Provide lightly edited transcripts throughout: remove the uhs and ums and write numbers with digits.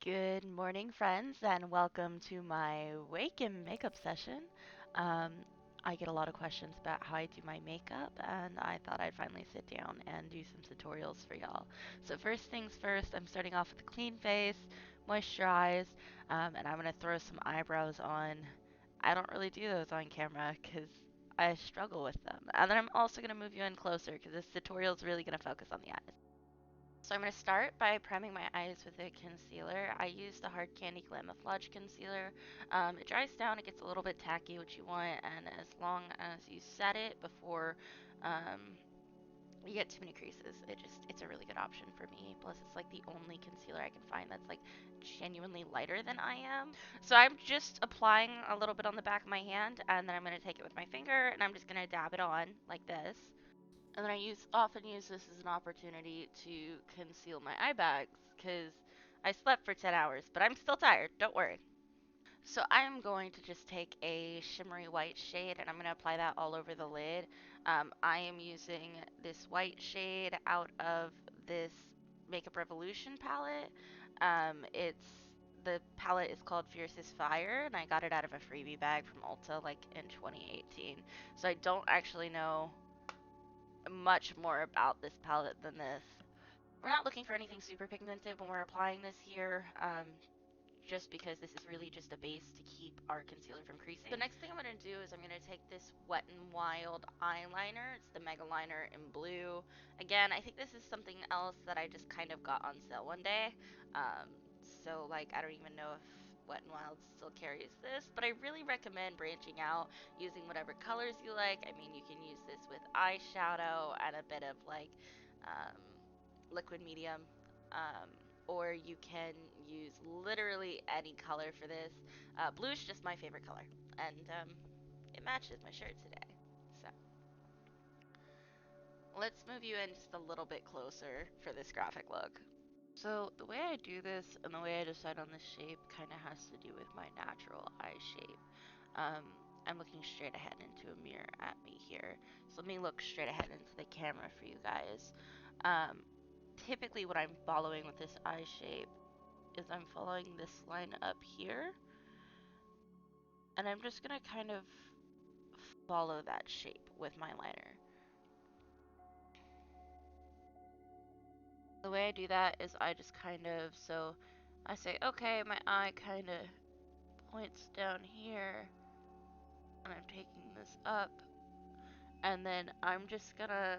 Good morning, friends, and welcome to my wake and makeup session. Um, I get a lot of questions about how I do my makeup, and I thought I'd finally sit down and do some tutorials for y'all. So, first things first, I'm starting off with a clean face, moisturize, and I'm going to throw some eyebrows on. I don't really do those on camera because I struggle with them. And then I'm also going to move you in closer because this tutorial is really going to focus on the eyes. So I'm going to start by priming my eyes with a concealer. I use the Hard Candy Glamouflage concealer. It dries down, it gets a little bit tacky, which you want, and as long as you set it before you get too many creases, it's a really good option for me. Plus, it's like the only concealer I can find that's like genuinely lighter than I am. So I'm just applying a little bit on the back of my hand, and then I'm going to take it with my finger, and I'm just going to dab it on like this. And then I often use this as an opportunity to conceal my eye bags because I slept for 10 hours, but I'm still tired. Don't worry. So I'm going to just take a shimmery white shade and I'm going to apply that all over the lid. I am using this white shade out of this Makeup Revolution palette. It's the palette is called Fiercest Fire, and I got it out of a freebie bag from Ulta like in 2018. So I don't actually know much more about this palette than this. We're not looking for anything super pigmented when we're applying this here, just because this is really just a base to keep our concealer from creasing. The next thing I'm going to do is I'm going to take this Wet n Wild eyeliner. It's the Mega Liner in blue. Again, I think this is something else that I just kind of got on sale one day. So, like, I don't even know if Wet n Wild still carries this, but I really recommend branching out, using whatever colors you like. I mean, you can use this with eyeshadow and a bit of, like, um, liquid medium. Um, or you can use literally any color for this. Blue is just my favorite color, and it matches my shirt today. So let's move you in just a little bit closer for this graphic look. So the way I do this and the way I decide on the shape kind of has to do with my natural eye shape. Um, I'm looking straight ahead into a mirror at me here. So let me look straight ahead into the camera for you guys. Um, Typically what I'm following with this eye shape is I'm following this line up here, and I'm just gonna kind of follow that shape with my liner. The way I do that is I just kind of, so I say, okay, my eye kind of points down here, and I'm taking this up, and then I'm just gonna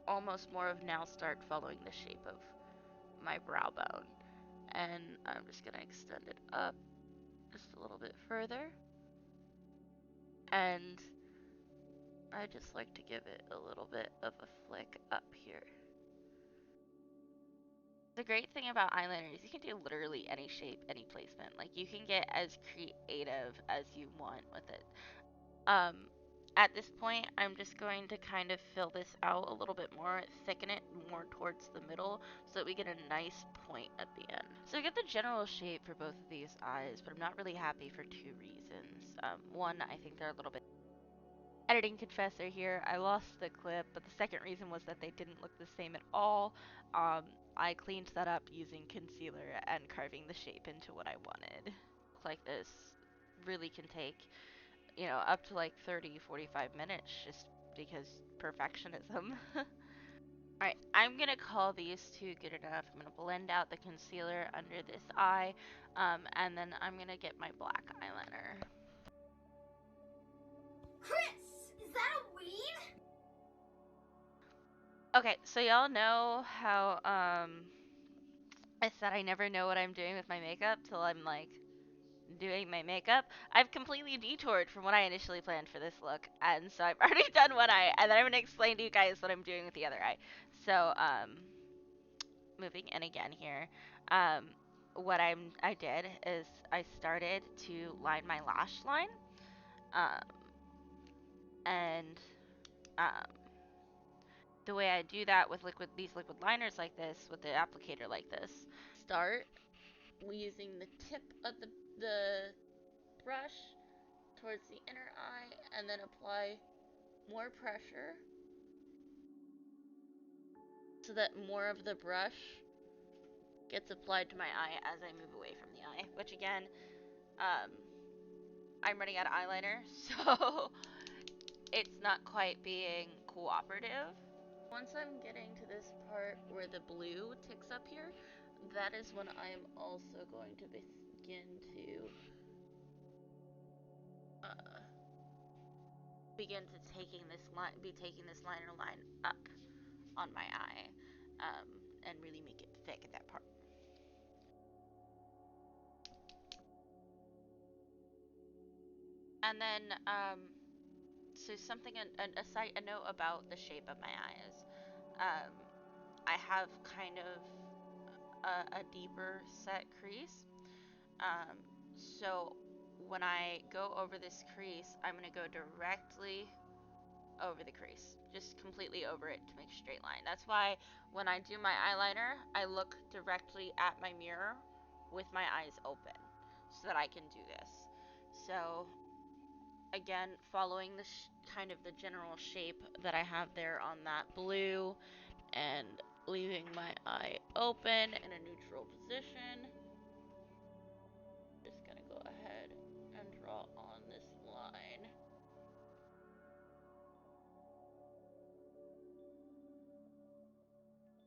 almost more of now start following the shape of my brow bone. And I'm just gonna extend it up just a little bit further, and I just like to give it a little bit of a flick up here. The great thing about eyeliner is you can do literally any shape, any placement. Like, you can get as creative as you want with it. Um, at this point, I'm just going to kind of fill this out a little bit more, thicken it more towards the middle so that we get a nice point at the end. So I get the general shape for both of these eyes, but I'm not really happy for two reasons. One, I think they're a little bit editing confessor here. I lost the clip, but the second reason was that they didn't look the same at all. Um, I cleaned that up using concealer and carving the shape into what I wanted. Like this really can take, up to like 30, 45 minutes just because perfectionism. Alright, I'm gonna call these two good enough. I'm gonna blend out the concealer under this eye, and then I'm gonna get my black eyeliner. Chris, is that a weed? Okay, so y'all know how I said I never know what I'm doing with my makeup till I'm like doing my makeup. I've completely detoured from what I initially planned for this look, and so I've already done one eye, and then I'm gonna explain to you guys what I'm doing with the other eye. So moving in again here, um, what I did is I started to line my lash line, um, and um, the way I do that with these liquid liners like this, with the applicator like this, start using the tip of the brush towards the inner eye and then apply more pressure so that more of the brush gets applied to my eye as I move away from the eye, which again, um, I'm running out of eyeliner, so it's not quite being cooperative. Once I'm getting to this part where the blue ticks up here, that is when I'm also going to begin to taking this liner line up on my eye, and really make it thick at that part. And then, so something, a note about the shape of my eyes. I have kind of a deeper set crease. So when I go over this crease, I'm going to go directly over the crease, just completely over it to make a straight line. That's why when I do my eyeliner, I look directly at my mirror with my eyes open so that I can do this. So again, following the kind of the general shape that I have there on that blue and leaving my eye open in a neutral position. Just gonna go ahead and draw on this line.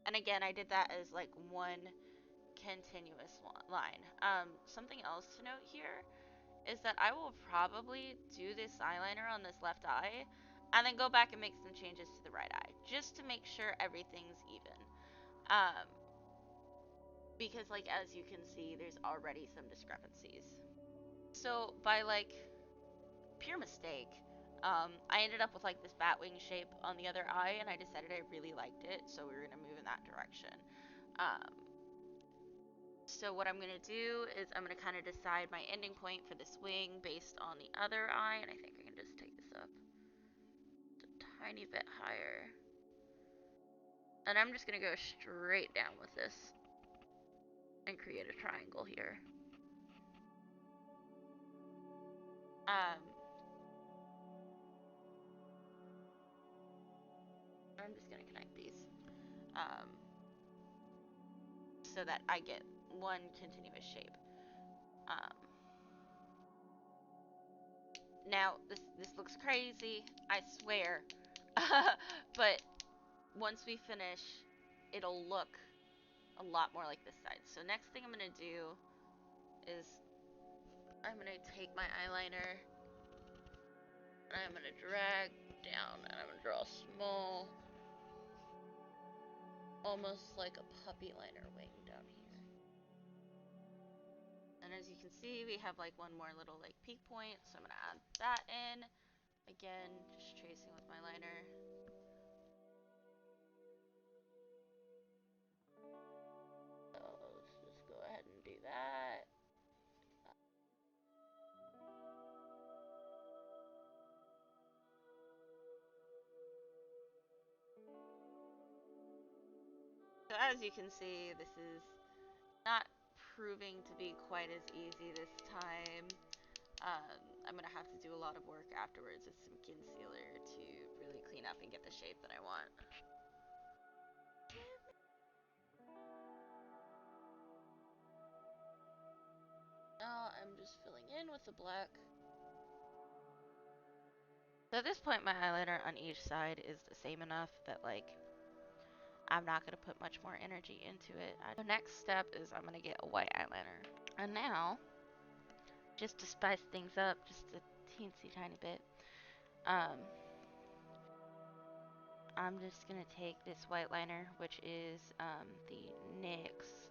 And again, I did that as like one continuous line. Something else to note here is that I will probably do this eyeliner on this left eye and then go back and make some changes to the right eye just to make sure everything's even. Because like as you can see, there's already some discrepancies. So by like pure mistake, I ended up with like this bat wing shape on the other eye, and I decided I really liked it, so we were gonna move in that direction. So what I'm gonna do is I'm gonna kind of decide my ending point for this wing based on the other eye, and I think I can just take this up just a tiny bit higher. And I'm just gonna go straight down with this and create a triangle here. I'm just gonna connect these so that I get one continuous shape. Now this looks crazy, I swear, but once we finish, it'll look a lot more like this side. So next thing I'm gonna do is I'm gonna take my eyeliner and I'm gonna drag down and I'm gonna draw a small, almost like a puppy liner wing down here. And as you can see, we have like one more little like peak point, so I'm gonna add that in. Again, just tracing with my liner. So let's just go ahead and do that. So as you can see, this is not proving to be quite as easy this time. I'm gonna have to do a lot of work afterwards with some concealer to really clean up and get the shape that I want. Now I'm just filling in with the black. So at this point, my eyeliner on each side is the same enough that like I'm not gonna put much more energy into it. The next step is I'm gonna get a white eyeliner. And now, just to spice things up just a teensy tiny bit, I'm just gonna take this white liner, which is the NYX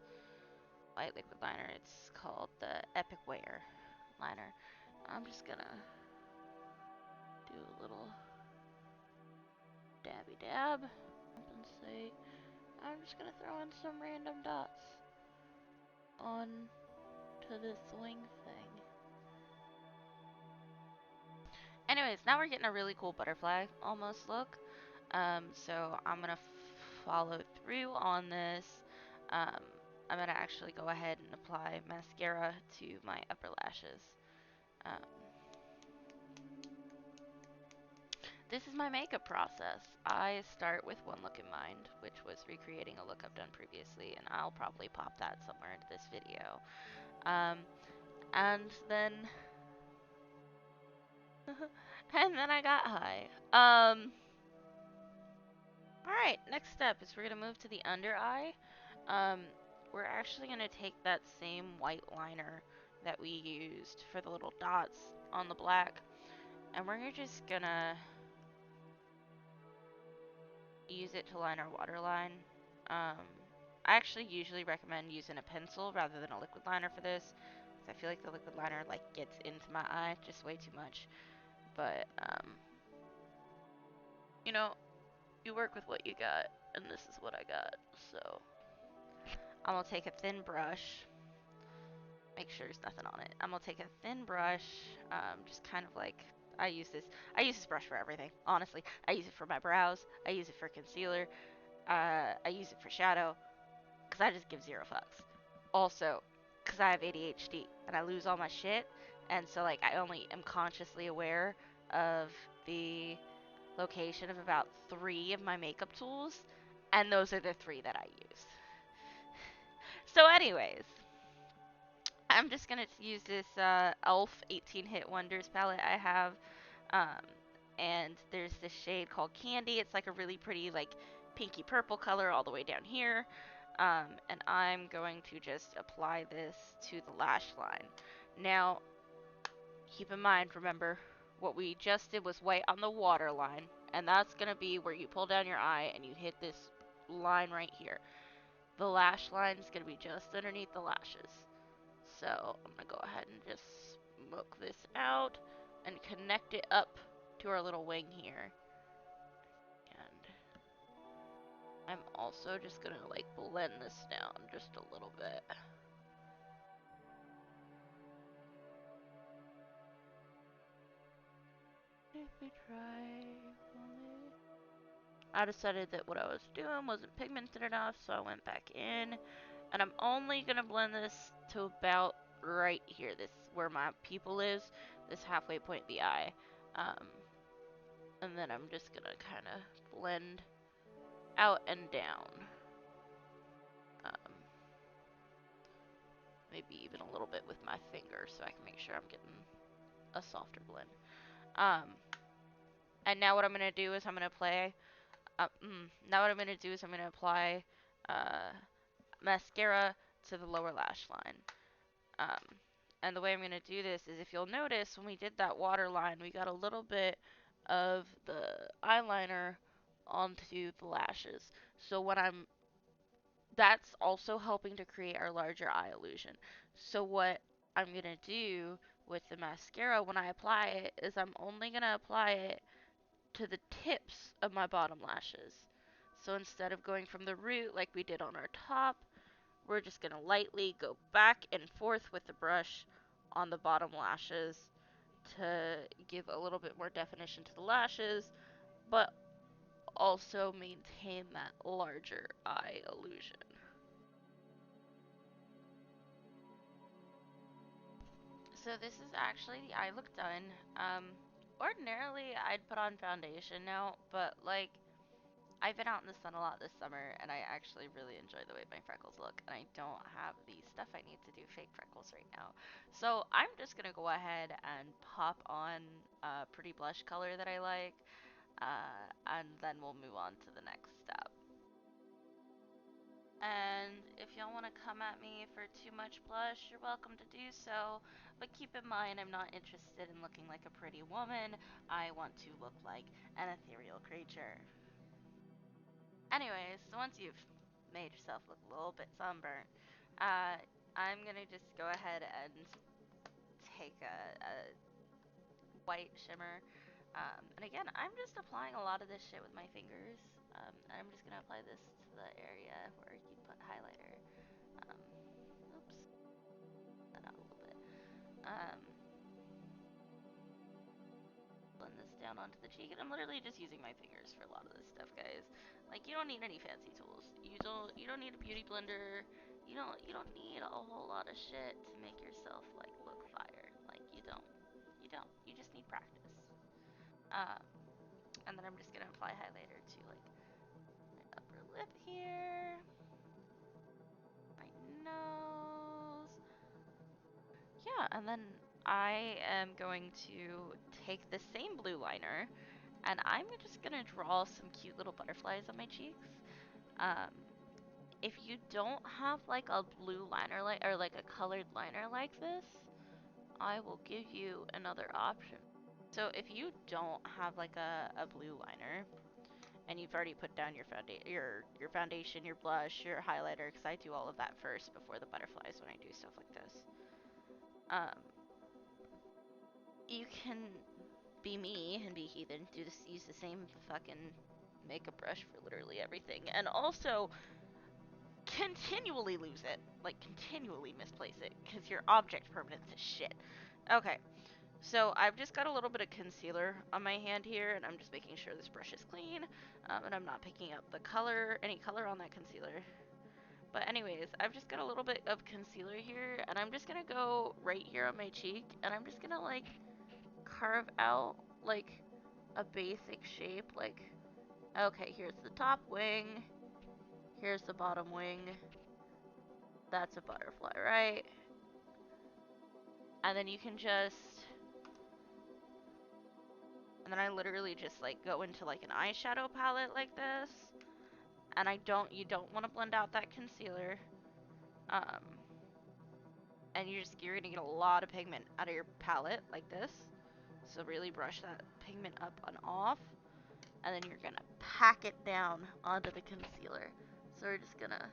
white liquid liner. It's called the Epic Wear liner. I'm just gonna do a little dabby dab, compensate. I'm just gonna throw in some random dots on to this wing thing. Anyways, now we're getting a really cool butterfly almost look. So I'm gonna follow through on this. I'm gonna actually go ahead and apply mascara to my upper lashes. this is my makeup process. I start with one look in mind, which was recreating a look I've done previously, and I'll probably pop that somewhere into this video. And then and then I got high. Alright, next step is we're gonna move to the under eye. We're actually gonna take that same white liner that we used for the little dots on the black, and we're just gonna use it to line our waterline. I actually usually recommend using a pencil rather than a liquid liner for this, because I feel like the liquid liner like gets into my eye just way too much. But you know, you work with what you got, and this is what I got. So I'm gonna take a thin brush, make sure there's nothing on it. I'm gonna take a thin brush, just kind of like I use this brush for everything. Honestly, I use it for my brows. I use it for concealer. I use it for shadow, because I just give zero fucks. Also, because I have ADHD and I lose all my shit, and so like I only am consciously aware of the location of about 3 of my makeup tools, and those are the 3 that I use. So anyways, I'm just gonna use this e.l.f. 18 Hit Wonders palette I have, um, and there's this shade called Candy. It's like a really pretty like pinky purple color all the way down here, and I'm going to just apply this to the lash line. Now, keep in mind, remember, what we just did was white on the water line, and that's gonna be where you pull down your eye and you hit this line right here. The lash line is gonna be just underneath the lashes. So I'm gonna go ahead and just smoke this out and connect it up to our little wing here. And I'm also just gonna like blend this down just a little bit. If we try, I decided that what I was doing wasn't pigmented enough, so I went back in, and I'm only gonna blend this to about right here. This where my pupil is, this halfway point of the eye, and then I'm just gonna kind of blend out and down. Maybe even a little bit with my finger so I can make sure I'm getting a softer blend. And now what I'm gonna do is I'm gonna apply. Now what I'm gonna do is I'm gonna apply mascara to the lower lash line. And the way I'm gonna do this is, if you'll notice, when we did that water line, we got a little bit of the eyeliner onto the lashes. So when that's also helping to create our larger eye illusion. So what I'm going to do with the mascara when I apply it is I'm only going to apply it to the tips of my bottom lashes. So instead of going from the root like we did on our top, we're just going to lightly go back and forth with the brush on the bottom lashes to give a little bit more definition to the lashes, but also maintain that larger eye illusion. So this is actually the eye look done. Ordinarily I'd put on foundation now, but like I've been out in the sun a lot this summer, and I actually really enjoy the way my freckles look, and I don't have the stuff I need to do fake freckles right now. So I'm just gonna go ahead and pop on a pretty blush color that I like, and then we'll move on to the next step. And if y'all want to come at me for too much blush, you're welcome to do so. But keep in mind, I'm not interested in looking like a pretty woman. I want to look like an ethereal creature. Anyways, so once you've made yourself look a little bit sunburnt, I'm gonna just go ahead and take a white shimmer. And again, I'm just applying a lot of this shit with my fingers. And I'm just gonna apply this to the area where you put highlighter. Oops, that out a little bit. Um, blend this down onto the cheek, and I'm literally just using my fingers for a lot of this stuff, guys. Like, you don't need any fancy tools. You don't need a beauty blender. You don't need a whole lot of shit to make yourself like look fire. Like, you don't. You just need practice. Um, And then I'm just gonna apply highlighter to like my upper lip here, my nose. Yeah, and then I am going to take the same blue liner and I'm just gonna draw some cute little butterflies on my cheeks. If you don't have like a blue liner or like a colored liner like this, I will give you another option. So if you don't have like a blue liner and you've already put down your foundation, your blush, your highlighter, because I do all of that first before the butterflies when I do stuff like this. You can be me and be heathen, use the same fucking makeup brush for literally everything, and also continually lose it, like continually misplace it, because your object permanence is shit. Okay, so I've just got a little bit of concealer on my hand here, and I'm just making sure this brush is clean, and I'm not picking up any color on that concealer. But anyways, I've just got a little bit of concealer here, and I'm just gonna go right here on my cheek, and I'm just gonna like carve out like a basic shape, like, okay, here's the top wing, here's the bottom wing, that's a butterfly, right? And then you can and then I literally just like go into like an eyeshadow palette like this, and you don't want to blend out that concealer, and you're gonna get a lot of pigment out of your palette like this, so really brush that pigment up and off, and then you're gonna pack it down onto the concealer. So we're just gonna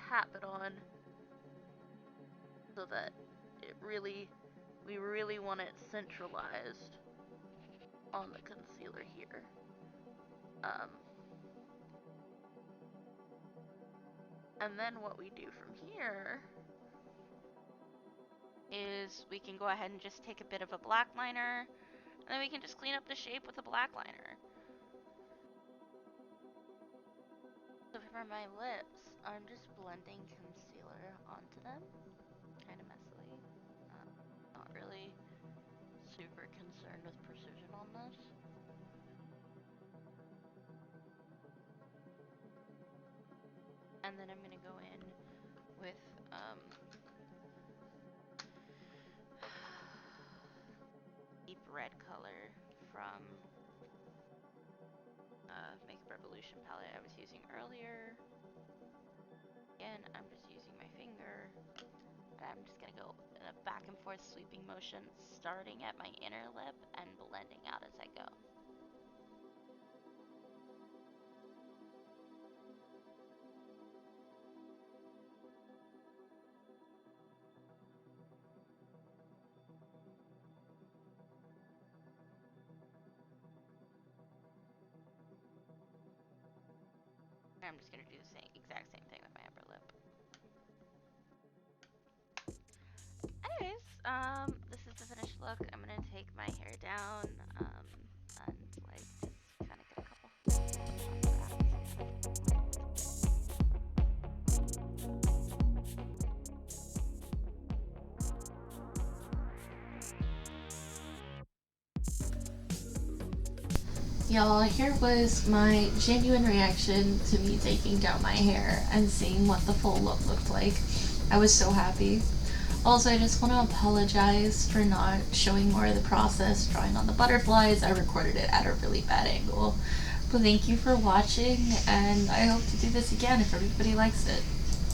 tap it on so that we really want it centralized on the concealer here. And then what we do from here is we can go ahead and just take a bit of a black liner, and then we can just clean up the shape with a black liner. So for my lips, I'm just blending concealer onto them, kind of messily. Not really super concerned with precision on this. And then I'm gonna go in with deep red color from Makeup Revolution palette I was using earlier. Again, I'm just using my finger, and I'm just gonna go in a back and forth sweeping motion, starting at my inner lip and blending out as I go. I'm just gonna do the exact same thing with my upper lip. Anyways, this is the finished look. I'm gonna take my hair down, and like just kind of get a couple. Y'all, here was my genuine reaction to me taking down my hair and seeing what the full look looked like. I was so happy. Also, I just want to apologize for not showing more of the process drawing on the butterflies. I recorded it at a really bad angle. But thank you for watching, and I hope to do this again if everybody likes it.